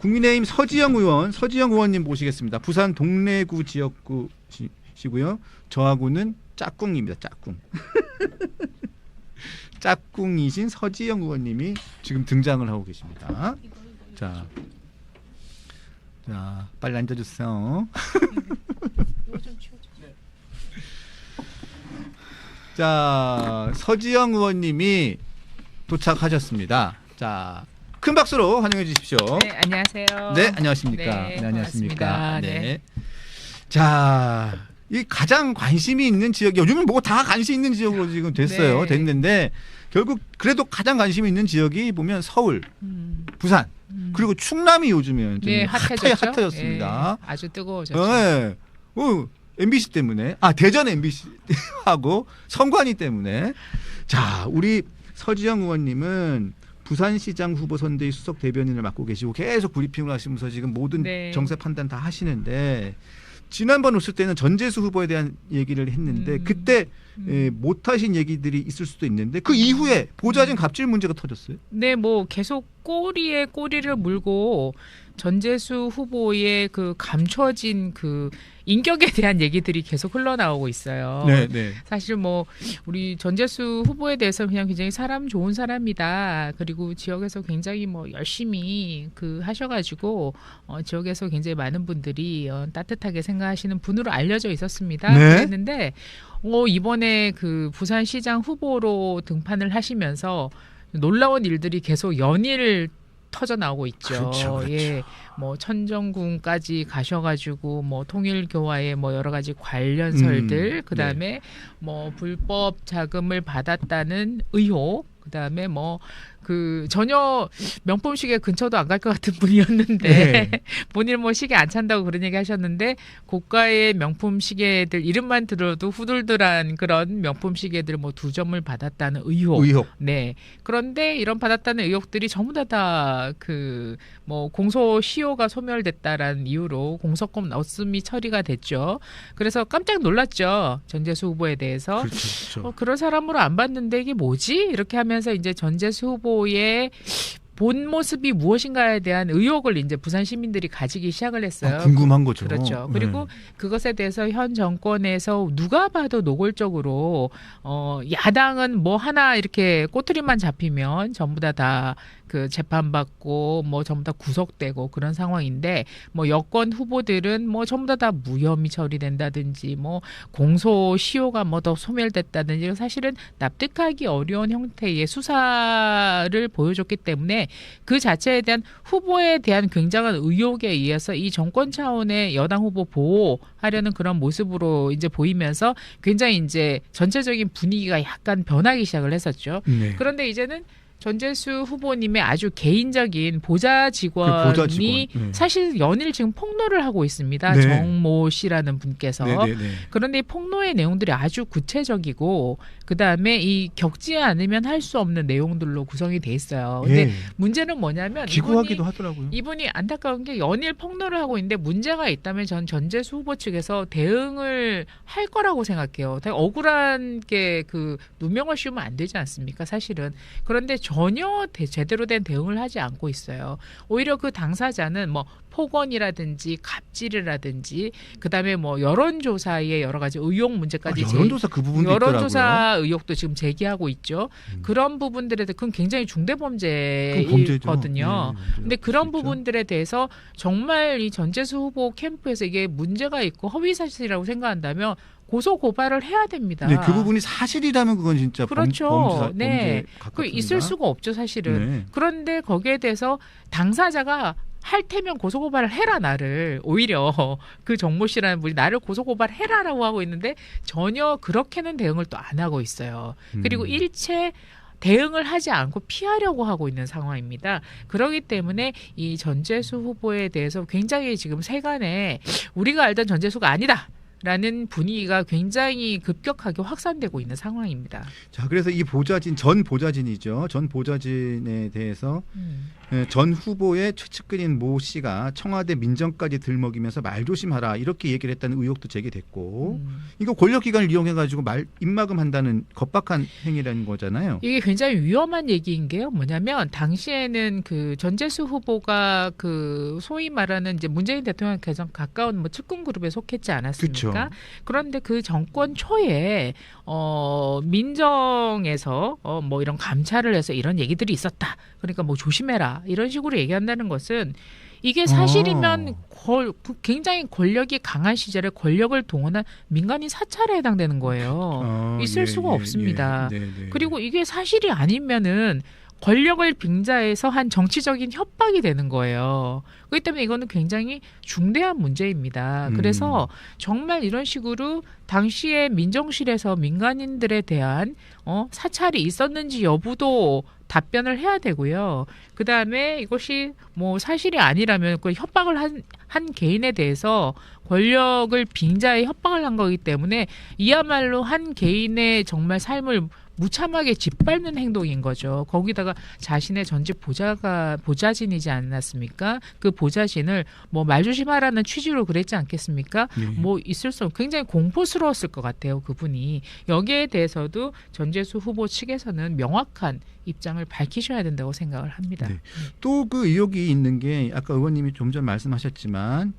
국민의힘 서지영 의원님 모시겠습니다. 부산 동래구 지역구시고요. 저하고는 짝꿍입니다. 짝꿍. 짝꿍이신 서지영 의원님이 지금 등장을 하고 계십니다. 자, 빨리 앉아주세요. 자, 서지영 의원님이 도착하셨습니다. 자, 큰 박수로 환영해 주십시오. 네, 안녕하세요. 네, 안녕하십니까. 네, 안녕하십니까. 네. 네. 자, 이 가장 관심이 있는 지역이 요즘은 뭐 다 관심 있는 지역으로 지금 됐어요. 네. 됐는데 결국 그래도 가장 관심이 있는 지역이 보면 서울, 부산, 그리고 충남이 요즘에 좀 네, 핫해졌습니다. 네, 아주 뜨거워졌죠. 네. MBC 때문에 대전 MBC 하고 선관위 때문에 자, 우리 서지영 의원님은 부산시장 후보 선대위 수석 대변인을 맡고 계시고 계속 브리핑을 하시면서 지금 모든 네. 정세 판단 다 하시는데 지난번 오실 때는 전재수 후보에 대한 얘기를 했는데 그때 못하신 얘기들이 있을 수도 있는데 그 이후에 보좌진 갑질 문제가 터졌어요. 네, 뭐 계속 꼬리에 꼬리를 물고 전재수 후보의 그 감춰진 그 인격에 대한 얘기들이 계속 흘러나오고 있어요. 네, 네. 사실 뭐 우리 전재수 후보에 대해서 그냥 굉장히 사람 좋은 사람이다. 그리고 지역에서 굉장히 뭐 열심히 그 하셔가지고 지역에서 굉장히 많은 분들이 따뜻하게 생각하시는 분으로 알려져 있었습니다. 네. 그랬는데 이번에 그 부산시장 후보로 등판을 하시면서 놀라운 일들이 계속 연일 터져 나오고 있죠. 그렇죠. 예, 뭐 천정궁까지 가셔가지고 뭐 통일교와의 뭐 여러 가지 관련설들, 그다음에 네. 뭐 불법 자금을 받았다는 의혹, 그다음에 뭐 그 전혀 명품 시계 근처도 안 갈 것 같은 분이었는데 네. 본인 뭐 시계 안 찬다고 그런 얘기 하셨는데 고가의 명품 시계들 이름만 들어도 후들들한 그런 명품 시계들 뭐 2점을 받았다는 의혹. 네. 그런데 이런 받았다는 의혹들이 전부 다 그 뭐 공소시효가 소멸됐다라는 이유로 공소권 없음이 처리가 됐죠. 그래서 깜짝 놀랐죠. 전재수 후보에 대해서. 그렇죠. 그런 사람으로 안 봤는데 이게 뭐지? 이렇게 하면서 이제 전재수 후보의 본 모습이 무엇인가에 대한 의혹을 이제 부산 시민들이 가지기 시작을 했어요. 궁금한 거죠. 그렇죠. 그리고 그것에 대해서 현 정권에서 누가 봐도 노골적으로 야당은 뭐 하나 이렇게 꼬투리만 잡히면 전부 다 그 재판받고 뭐 전부 다 구속되고 그런 상황인데 뭐 여권 후보들은 뭐 전부 다 무혐의 처리된다든지 뭐 공소시효가 뭐 더 소멸됐다든지 사실은 납득하기 어려운 형태의 수사를 보여줬기 때문에 그 자체에 대한 후보에 대한 굉장한 의혹에 의해서 이 정권 차원의 여당 후보 보호하려는 그런 모습으로 이제 보이면서 굉장히 이제 전체적인 분위기가 약간 변하기 시작을 했었죠. 네. 그런데 이제는 전재수 후보님의 아주 개인적인 보좌 직원이 사실 연일 지금 폭로를 하고 있습니다. 네. 정모 씨라는 분께서. 네네네. 그런데 이 폭로의 내용들이 아주 구체적이고 그다음에 이 겪지 않으면 할 수 없는 내용들로 구성이 돼 있어요. 근데 문제는 뭐냐면 기구하기도 하더라고요. 이분이 안타까운 게 연일 폭로를 하고 있는데 문제가 있다면 전 전재수 후보 측에서 대응을 할 거라고 생각해요. 되게 억울한 게 그 누명을 씌우면 안 되지 않습니까? 사실은. 그런데 전혀 제대로 된 대응을 하지 않고 있어요. 오히려 그 당사자는 뭐 폭언이라든지 갑질이라든지 그다음에 뭐 여론조사의 여러 가지 의혹 문제까지 여론조사 그 부분도 여론조사 있더라고요. 의혹도 지금 제기하고 있죠. 그런 부분들에 대해 그건 굉장히 중대범죄거든요. 근데 그런 부분들에 대해서 정말 이 전재수 후보 캠프에서 이게 문제가 있고 허위사실이라고 생각한다면 고소 고발을 해야 됩니다. 네, 그 부분이 사실이라면 그건 진짜 그렇죠. 범죄 그 있을 수가 없죠, 사실은. 네. 그런데 거기에 대해서 당사자가 할 테면 고소고발을 해라 나를 오히려 그 정모 씨라는 분이 나를 고소고발해라라고 하고 있는데 전혀 그렇게는 대응을 또 안 하고 있어요. 그리고 일체 대응을 하지 않고 피하려고 하고 있는 상황입니다. 그렇기 때문에 이 전재수 후보에 대해서 굉장히 지금 세간에 우리가 알던 전재수가 아니다. 라는 분위기가 굉장히 급격하게 확산되고 있는 상황입니다. 자, 그래서 이 보좌진 전 보좌진이죠. 전 보좌진에 대해서 전 후보의 최측근인 모 씨가 청와대 민정까지 들먹이면서 말 조심하라 이렇게 얘기를 했다는 의혹도 제기됐고 이거 권력기관을 이용해가지고 입막음한다는 겁박한 행위라는 거잖아요. 이게 굉장히 위험한 얘기인 게요. 뭐냐면 당시에는 그 전재수 후보가 그 소위 말하는 이제 문재인 대통령 가장 가까운 뭐 측근 그룹에 속했지 않았습니까? 그쵸. 그런데 그 정권 초에 민정에서 뭐 이런 감찰을 해서 이런 얘기들이 있었다. 그러니까 뭐 조심해라. 이런 식으로 얘기한다는 것은 이게 사실이면 굉장히 권력이 강한 시절에 권력을 동원한 민간인 사찰에 해당되는 거예요. 있을 수가 없습니다. 그리고 이게 사실이 아니면은 권력을 빙자해서 한 정치적인 협박이 되는 거예요. 그렇기 때문에 이거는 굉장히 중대한 문제입니다. 그래서 정말 이런 식으로 당시에 민정실에서 민간인들에 대한 사찰이 있었는지 여부도 답변을 해야 되고요. 그다음에 이것이 뭐 사실이 아니라면 그 협박을 한 개인에 대해서 권력을 빙자해 협박을 한 거기 때문에 이야말로 한 개인의 정말 삶을 무참하게 짓밟는 행동인 거죠. 거기다가 자신의 전직 보좌진이지 않았습니까? 그 보좌진을 뭐 말 조심하라는 취지로 그랬지 않겠습니까? 뭐 있을 수 굉장히 공포스러웠을 것 같아요. 그분이. 여기에 대해서도 전재수 후보 측에서는 명확한 입장을 밝히셔야 된다고 생각을 합니다. 네. 또 그 의혹이 있는 게 아까 의원님이 좀 전 말씀하셨지만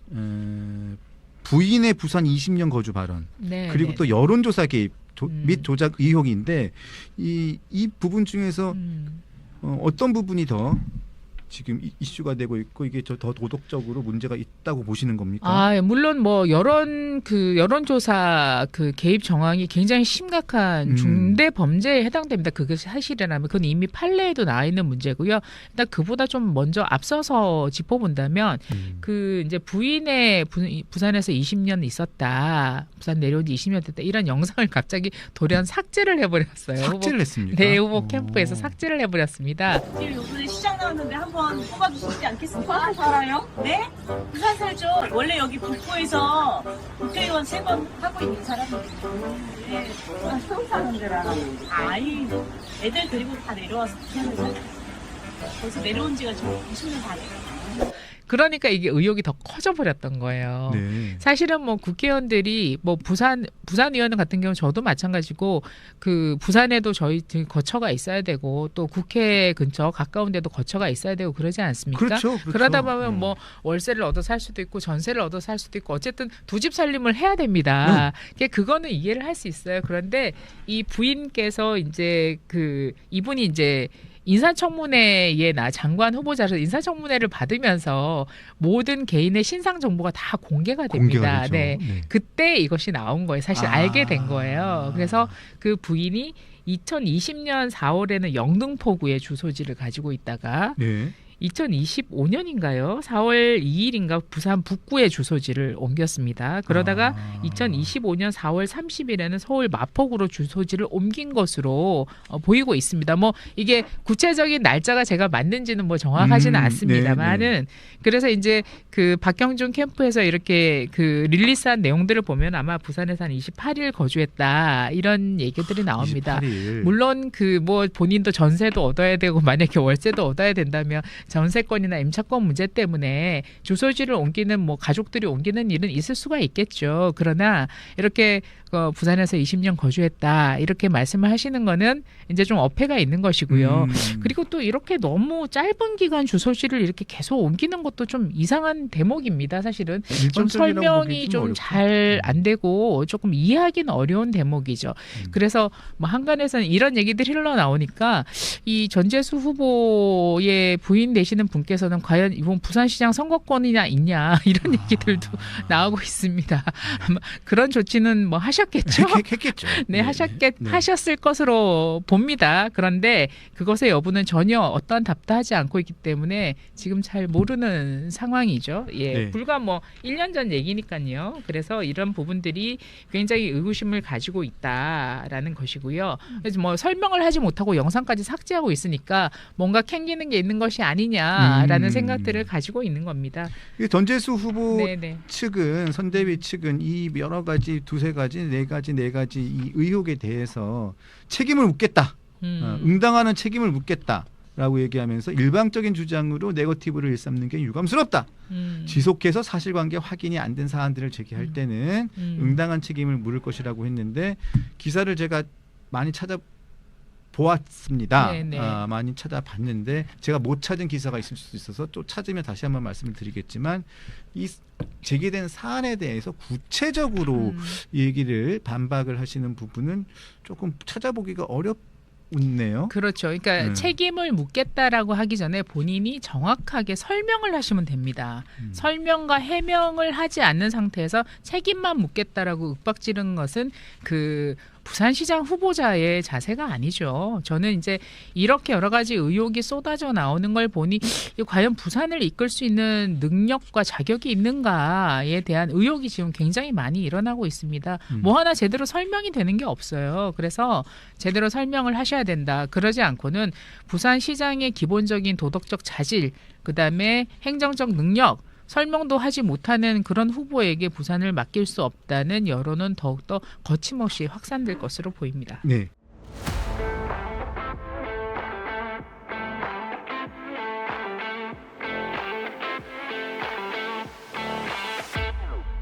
부인의 부산 20년 거주 발언 그리고 또 여론조사 개입 및 조작 의혹인데 이 부분 중에서 어떤 부분이 더 지금 이슈가 되고 있고 이게 더 도덕적으로 문제가 있다고 보시는 겁니까? 물론 뭐 여론조사 그 개입 정황이 굉장히 심각한 중대 범죄에 해당됩니다. 그것이 사실이라면 그건 이미 판례에도 나와 있는 문제고요. 일단 그보다 좀 먼저 앞서서 짚어본다면 그 이제 부인의 부산에서 20년 있었다, 부산 내려온 지 20년 됐다 이런 영상을 갑자기 돌연 삭제를 해버렸어요. 삭제를 했습니까? 네, 후보 캠프에서 삭제를 해버렸습니다. 지금 요번에 시장 나왔는데 한번 뽑아주시지 않겠습니까? 부산 살아요? 네? 부산 살죠. 원래 여기 북부에서 국회의원 3번 하고 있는 사람이에요. 네. 처음 사는 줄 알아. 아이, 애들 데리고 다 내려와서 부산에 살아요. 벌써 내려온 지가 지금 20년 다 돼요. 그러니까 이게 의혹이 더 커져버렸던 거예요. 네. 사실은 뭐 국회의원들이 뭐 부산 의원 같은 경우 저도 마찬가지고 그 부산에도 저희 거처가 있어야 되고 또 국회 근처 가까운 데도 거처가 있어야 되고 그러지 않습니까? 그렇죠. 그러다 보면 뭐 월세를 얻어 살 수도 있고 전세를 얻어 살 수도 있고 어쨌든 두 집 살림을 해야 됩니다. 그거는 이해를 할 수 있어요. 그런데 이 부인께서 이제 이분이 이제 인사청문회에 장관 후보자로 인사청문회를 받으면서 모든 개인의 신상 정보가 다 공개가 됩니다. 되죠. 네. 그때 이것이 나온 거예요. 사실 알게 된 거예요. 그래서 그 부인이 2020년 4월에는 영등포구에 주소지를 가지고 있다가 2025년인가요? 4월 2일인가 부산 북구에 주소지를 옮겼습니다. 그러다가 2025년 4월 30일에는 서울 마포구로 주소지를 옮긴 것으로 보이고 있습니다. 뭐 이게 구체적인 날짜가 제가 맞는지는 뭐 정확하지는 않습니다만은 그래서 이제 그 박경준 캠프에서 이렇게 그 릴리스한 내용들을 보면 아마 부산에서 한 28일 거주했다 이런 얘기들이 나옵니다. 28일. 물론 그 뭐 본인도 전세도 얻어야 되고 만약에 월세도 얻어야 된다면 전세권이나 임차권 문제 때문에 주소지를 옮기는 뭐 가족들이 옮기는 일은 있을 수가 있겠죠. 그러나 이렇게 부산에서 20년 거주했다 이렇게 말씀을 하시는 거는 이제 좀 어폐가 있는 것이고요. 그리고 또 이렇게 너무 짧은 기간 주소지를 이렇게 계속 옮기는 것도 좀 이상한 대목입니다. 사실은 좀 설명이 좀 잘 안 되고 조금 이해하기는 어려운 대목이죠. 그래서 뭐 한간에서는 이런 얘기들이 흘러나오니까 이 전재수 후보의 부인 되시는 분께서는 과연 이번 부산시장 선거권이나 있냐 이런 얘기들도 나오고 있습니다. 아마 그런 조치는 뭐 하셨겠죠? 했겠죠. 네, 하셨을 것으로 봅니다. 그런데 그것의 여부는 전혀 어떠한 답도 하지 않고 있기 때문에 지금 잘 모르는 상황이죠. 불과 뭐 1년 전 얘기니까요. 그래서 이런 부분들이 굉장히 의구심을 가지고 있다라는 것이고요. 그래서 뭐 설명을 하지 못하고 영상까지 삭제하고 있으니까 뭔가 캥기는 게 있는 것이 아니냐라는 생각들을 가지고 있는 겁니다. 전재수 후보 측은 선대위 측은 이 여러 가지 두세 가지 네 가지 이 의혹에 대해서 책임을 묻겠다. 응당하는 책임을 묻겠다. 라고 얘기하면서 일방적인 주장으로 네거티브를 일삼는 게 유감스럽다. 지속해서 사실관계 확인이 안 된 사안들을 제기할 때는 응당한 책임을 물을 것이라고 했는데 기사를 제가 많이 찾아보았습니다. 많이 찾아봤는데 제가 못 찾은 기사가 있을 수도 있어서 또 찾으면 다시 한번 말씀을 드리겠지만 이 제기된 사안에 대해서 구체적으로 얘기를 반박을 하시는 부분은 조금 찾아보기가 어렵네요. 그렇죠. 그러니까 책임을 묻겠다라고 하기 전에 본인이 정확하게 설명을 하시면 됩니다. 설명과 해명을 하지 않는 상태에서 책임만 묻겠다라고 윽박지르는 것은 그 부산시장 후보자의 자세가 아니죠. 저는 이제 이렇게 여러 가지 의혹이 쏟아져 나오는 걸 보니 과연 부산을 이끌 수 있는 능력과 자격이 있는가에 대한 의혹이 지금 굉장히 많이 일어나고 있습니다. 뭐 하나 제대로 설명이 되는 게 없어요. 그래서 제대로 설명을 하셔야 된다. 그러지 않고는 부산시장의 기본적인 도덕적 자질, 그다음에 행정적 능력, 설명도 하지 못하는 그런 후보에게 부산을 맡길 수 없다는 여론은 더욱더 거침없이 확산될 것으로 보입니다. 네.